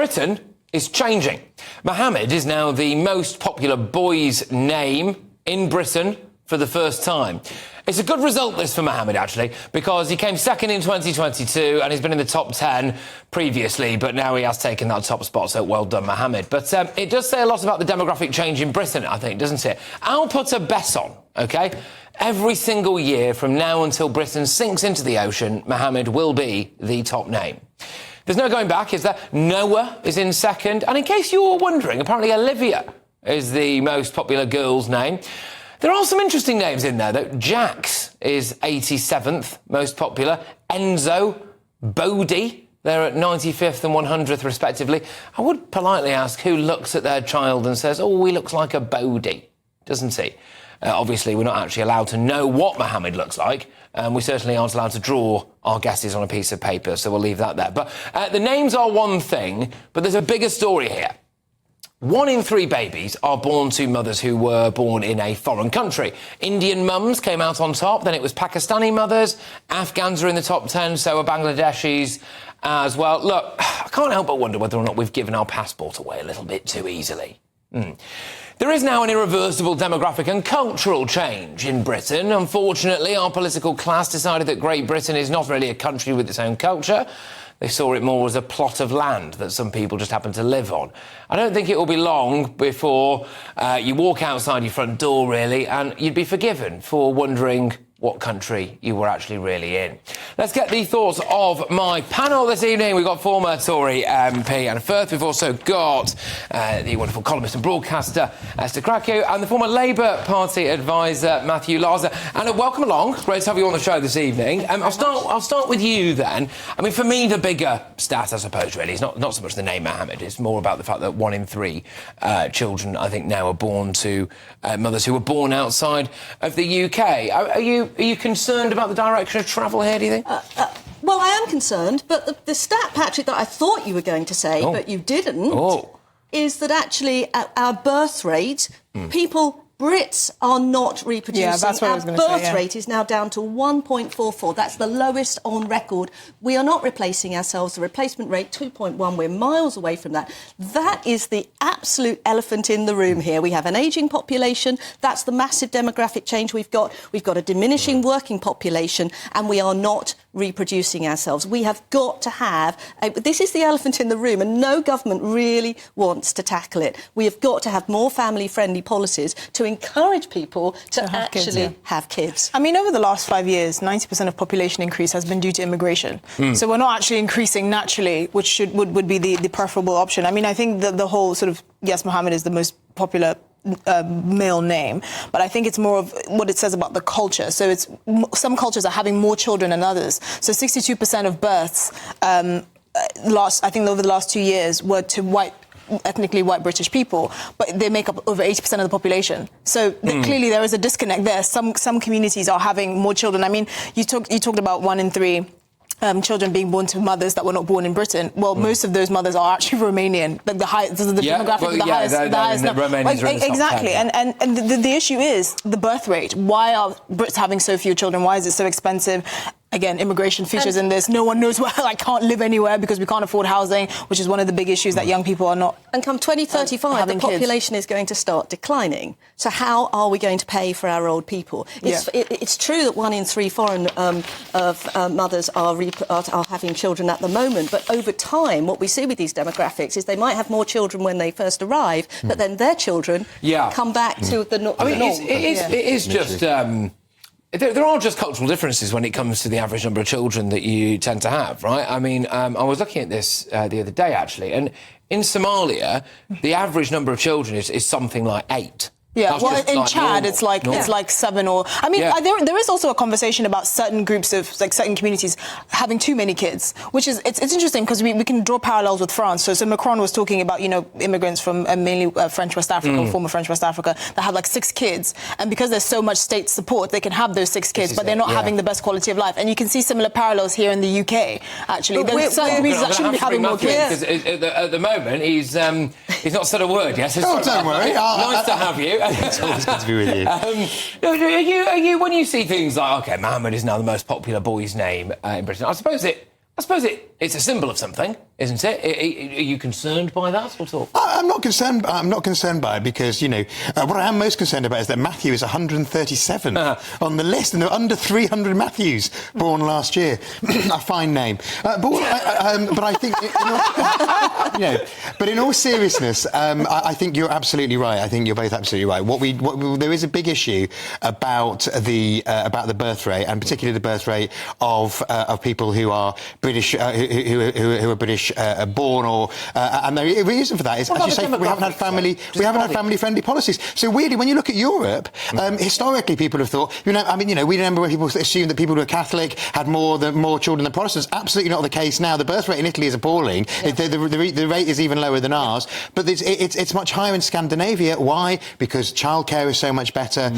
Britain is changing. Muhammed is now the most popular boy's name in Britain for the first time. It's a good result, this, for Muhammed, actually, because he came second in 2022 and he's been in the top 10 previously, but now he has taken that top spot, so well done, Muhammed. But it does say a lot about the demographic change in Britain, I think, doesn't it? I'll put a bet on, OK? Every single year from now until Britain sinks into the ocean, Muhammed will be the top name. There's no going back, is there? Noah is in second. And in case you were wondering, apparently Olivia is the most popular girl's name. There are some interesting names in there, though. Jax is 87th most popular. Enzo, Bodhi, they're at 95th and 100th, respectively. I would politely ask who looks at their child and says, oh, he looks like a Bodhi, doesn't he? Obviously, we're not actually allowed to know what Muhammed looks like. We certainly aren't allowed to draw our guesses on a piece of paper, so we'll leave that there. But the names are one thing, but there's a bigger story here. 1 in 3 babies are born to mothers who were born in a foreign country. Indian mums came out on top, then it was Pakistani mothers, Afghans are in the top 10, so are Bangladeshis as well. Look, I can't help but wonder whether or not we've given our passport away a little bit too easily. There is now an irreversible demographic and cultural change in Britain. Unfortunately, our political class decided that Great Britain is not really a country with its own culture. They saw it more as a plot of land that some people just happen to live on. I don't think it will be long before you walk outside your front door, really, and you'd be forgiven for wondering what country you were actually really in. Let's get the thoughts of my panel this evening. We've got former Tory MP Anna Firth. We've also got the wonderful columnist and broadcaster Esther Krakow and the former Labour Party advisor Matthew Larser. Anna, welcome along. Great to have you on the show this evening. I'll start with you then. I mean, for me, the bigger stat, I suppose, really, is not so much the name Muhammed. It's more about the fact that 1 in 3 children, I think, now are born to mothers who were born outside of the UK. Are you concerned about the direction of travel here, do you think? Well, I am concerned, but the stat, Patrick, that I thought you were going to say, but you didn't, is that actually our birth rate, Brits are not reproducing. Yeah, that's what I was going to say. Our birth rate is now down to 1.44. That's the lowest on record. We are not replacing ourselves. The replacement rate, 2.1. We're miles away from that. That is the absolute elephant in the room here. We have an ageing population. That's the massive demographic change we've got. We've got a diminishing working population, and we are not reproducing ourselves. We have got to have... this is the elephant in the room, and no government really wants to tackle it. We have got to have more family-friendly policies to encourage people to actually have kids. I mean, over the last 5 years, 90% of population increase has been due to immigration. So we're not actually increasing naturally, which would be the preferable option. I mean, I think the whole sort of, yes, Muhammad is the most popular male name, but I think it's more of what it says about the culture. So it's some cultures are having more children than others. So 62% of births I think over the last 2 years were to ethnically white British people, but they make up over 80% of the population. So clearly there is a disconnect there. Some communities are having more children. I mean, you talked about 1 in 3 children being born to mothers that were not born in Britain. Well, most of those mothers are actually Romanian. Like the demographic, the highest number. Exactly. And the issue is the birth rate. Why are Brits having so few children? Why is it so expensive? Again, immigration features in this. No one knows where. I can't live anywhere because we can't afford housing, which is one of the big issues that young people are not. And come 2035, the population is going to start declining. So how are we going to pay for our old people? It's true that 1 in 3 foreign mothers are having children at the moment, but over time, what we see with these demographics is they might have more children when they first arrive, but then their children come back to the norm. I mean, it is just... There are just cultural differences when it comes to the average number of children that you tend to have, right? I mean, I was looking at this the other day, actually, and in Somalia, the average number of children is something like 8. Yeah, well, in Chad, it's like 7 or... I mean, there is also a conversation about certain groups of, like, certain communities having too many kids, which is... It's interesting because we can draw parallels with France. So Macron was talking about, you know, immigrants from mainly French West Africa, former French West Africa, that have, like, 6 kids. And because there's so much state support, they can have those 6 kids, but they're not having the best quality of life. And you can see similar parallels here in the UK, actually. There's certain communities that shouldn't be having more kids. At the moment, he's not said a word yet. Oh, don't worry. Nice to have you. It's always good to be with you. Are you when you see things like, OK, Muhammad is now the most popular boy's name in Britain, I suppose it I suppose it's a symbol of something, isn't it? Are you concerned by that at all? I'm not concerned. I'm not concerned by it because, what I am most concerned about is that Matthew is 137 on the list, and there are under 300 Matthews born last year. A fine name. But I think, but in all seriousness, I think you're absolutely right. I think you're both absolutely right. There is a big issue about the birth rate, and particularly the birth rate of people who are British, who are British born, and the reason for that is, as you say, we haven't had family-friendly policies. So weirdly, when you look at Europe, historically, people have thought, we remember when people assumed that people who were Catholic had more children than Protestants. Absolutely not the case now. The birth rate in Italy is appalling. Yeah. The rate is even lower than ours, but it's much higher in Scandinavia. Why? Because childcare is so much better,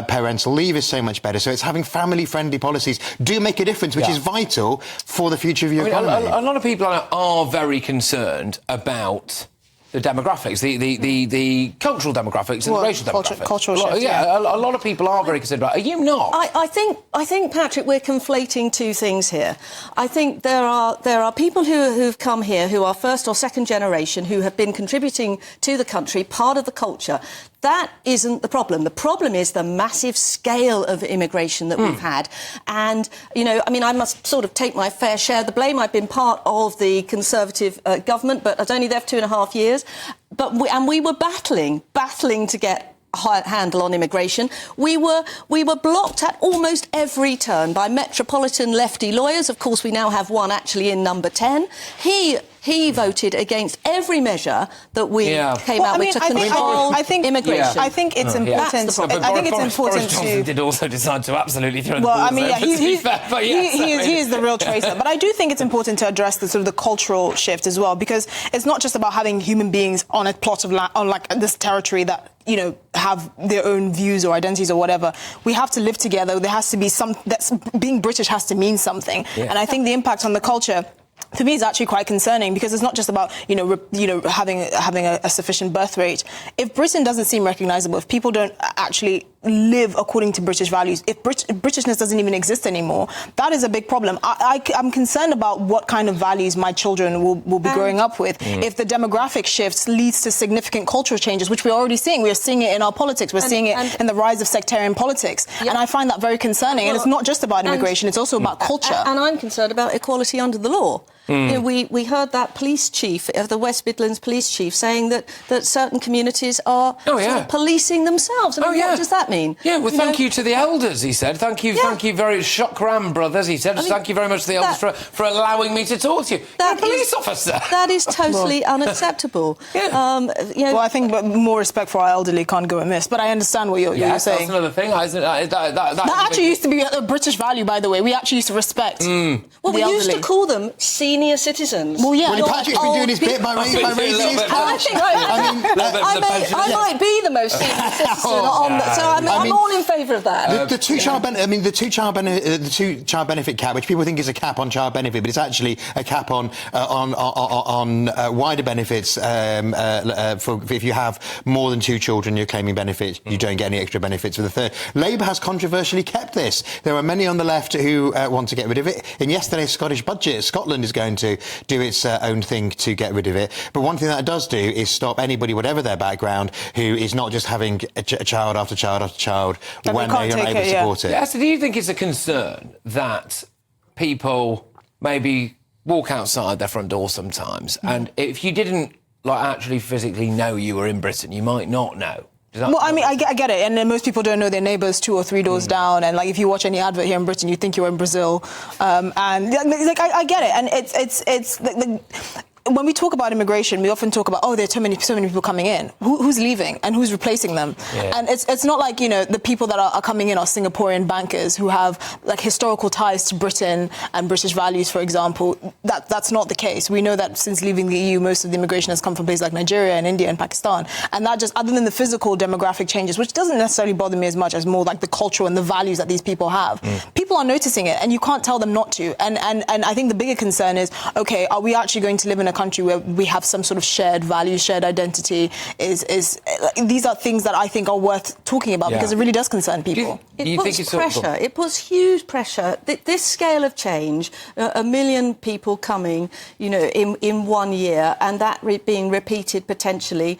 parental leave is so much better. So it's having family-friendly policies do make a difference, which is vital for the future of your economy. A lot of people are very concerned about the demographics, the cultural demographics and the racial demographics. Cultural shift, yeah. A lot of people are very concerned about it. Are you not? I think, Patrick, we're conflating two things here. I think there are people who've come here who are first or second generation who have been contributing to the country, part of the culture. That isn't the problem. The problem is the massive scale of immigration that we've had. And, I must sort of take my fair share of the blame. I've been part of the Conservative government, but I was only there for 2.5 years. But we were battling to get a handle on immigration. We were blocked at almost every turn by metropolitan lefty lawyers. Of course, we now have one actually in number 10. He voted against every measure that we came out with to control immigration. I think it's important. I think it's important Boris Johnson did also decide to absolutely throw the balls over, he is the real traitor. But I do think it's important to address the cultural shift as well, because it's not just about having human beings on a plot of land, on like this territory that have their own views or identities or whatever. We have to live together. There has to be being British has to mean something. Yeah. And I think the impact on the culture, for me, is actually quite concerning, because it's not just about having a sufficient birth rate. If Britain doesn't seem recognisable, if people don't actually live according to British values, if Britishness doesn't even exist anymore, that is a big problem. I'm concerned about what kind of values my children will be growing up with. If the demographic shifts leads to significant cultural changes, which we're already seeing. We're seeing it in our politics. We're seeing it in the rise of sectarian politics. And I find that very concerning. And it's not just about immigration, it's also about culture. And I'm concerned about equality under the law. We heard that police chief, the West Midlands police chief, saying that certain communities are sort of policing themselves. What does that mean? Yeah, well, thank you to the elders, he said. Thank you very Shokram brothers, he said. Thank you very much to the elders for allowing me to talk to you. You're a police officer. That is totally unacceptable. Well, I think more respect for our elderly can't go amiss, but I understand what you're saying. That's another thing. That actually used to be a British value, by the way. We actually used to respect the elderly. Used to call them senior citizens. Well, yeah. Well, Patrick's been doing his bit by raising his I might be the most senior citizen on that, so I'm all in favour of that. The two-child benefit cap, which people think is a cap on child benefit, but it's actually a cap on wider benefits. For if you have more than 2 children, you're claiming benefits. You don't get any extra benefits for the third. Labour has controversially kept this. There are many on the left who want to get rid of it. In yesterday's Scottish budget, Scotland is going to do its own thing to get rid of it. But one thing that it does do is stop anybody, whatever their background, who is not just having a child after child after child when they're not able to support it. Yeah, so do you think it's a concern that people maybe walk outside their front door sometimes, and if you didn't actually physically know you were in Britain, you might not know? Well, I mean, I get it, and most people don't know their neighbours 2 or 3 doors down, and if you watch any advert here in Britain, you think you're in Brazil, and I get it, and it's when we talk about immigration, we often talk about, there's so many people coming in. Who's leaving and who's replacing them? Yeah. And it's not like, the people that are coming in are Singaporean bankers who have historical ties to Britain and British values, for example. That's not the case. We know that since leaving the EU, most of the immigration has come from places like Nigeria and India and Pakistan. And that just, other than the physical demographic changes, which doesn't necessarily bother me as much as more like the culture and the values that these people have. People are noticing it, and you can't tell them not to. And I think the bigger concern is, are we actually going to live in a country where we have some sort of shared values, shared identity. These are things that I think are worth talking about because it really does concern people. It puts pressure. It puts huge pressure. This scale of change, 1 million people coming, in 1 year, and that being repeated potentially.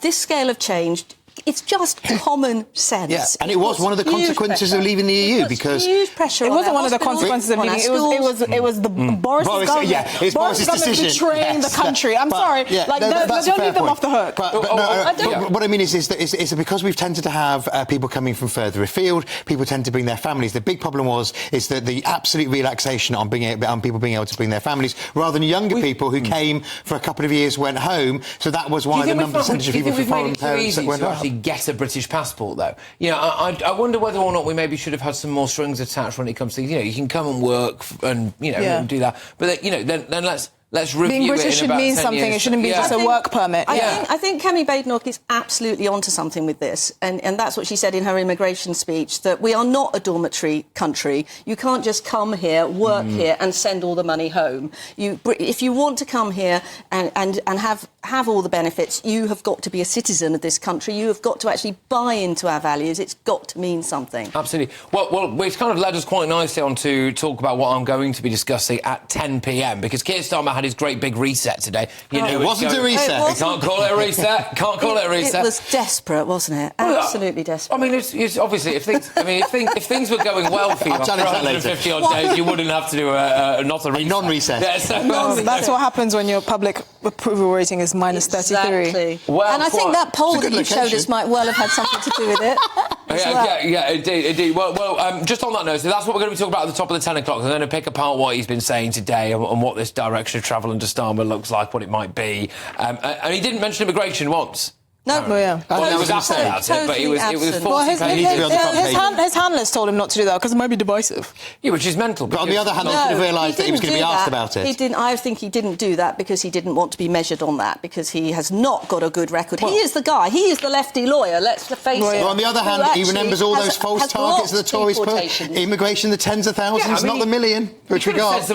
This scale of change. It's just common sense. Yeah, and it was one of the consequences of leaving the EU because huge pressure. It wasn't one of the consequences of leaving. It was the Boris government. Yeah, it's Boris's decision. Betraying the country. I'm sorry. Don't leave them off the hook. But what I mean is that it's because we've tended to have people coming from further afield. People tend to bring their families. The big problem is that the absolute relaxation on people being able to bring their families, rather than younger people who came for a couple of years, went home. So that was why the percentage of people from foreign parents that went up. Get a British passport, though. I wonder whether or not we maybe should have had some more strings attached when it comes to, you can come and work and, and do that. But, then let's review being British should mean something. Years. It shouldn't be just a work permit. I think Kemi Badenoch is absolutely onto something with this, and that's what she said in her immigration speech, that we are not a dormitory country. You can't just come here, work here, and send all the money home. If you want to come here and have all the benefits, you have got to be a citizen of this country. You have got to actually buy into our values. It's got to mean something. Absolutely. Well, it's kind of led us quite nicely on to talk about what I'm going to be discussing at 10 p.m. because Keir Starmer had his great big reset today. It wasn't a reset. We can't call it a reset. Can't call it a reset. It was desperate, wasn't it? Absolutely desperate. I mean, it's obviously if things were going well for you after 150 odd days, you wouldn't have to do not a reset. Non-reset. That's what happens when your public approval rating is minus 33. Exactly. Well, and I think that poll that you showed us might well have had something to do with it. Yeah, indeed. Well, just on that note, so that's what we're going to be talking about at the top of the 10 o'clock. I'm going to pick apart what he's been saying today and what this direction of travel under Starmer looks like, what it might be. And he didn't mention immigration once. No, he was asked about it, but it was 40 pages. His handlers told him not to do that because it might be divisive. Yeah, which is mental. But on the other hand, they should have realised that he was going to be asked about it. I think he didn't do that because he didn't want to be measured on that, because he has not got a good record. He is the guy. He is the lefty lawyer, let's face it. Well, on the other hand, he remembers all those false targets that the Tories put. Immigration, the tens of thousands, not the million, which we got.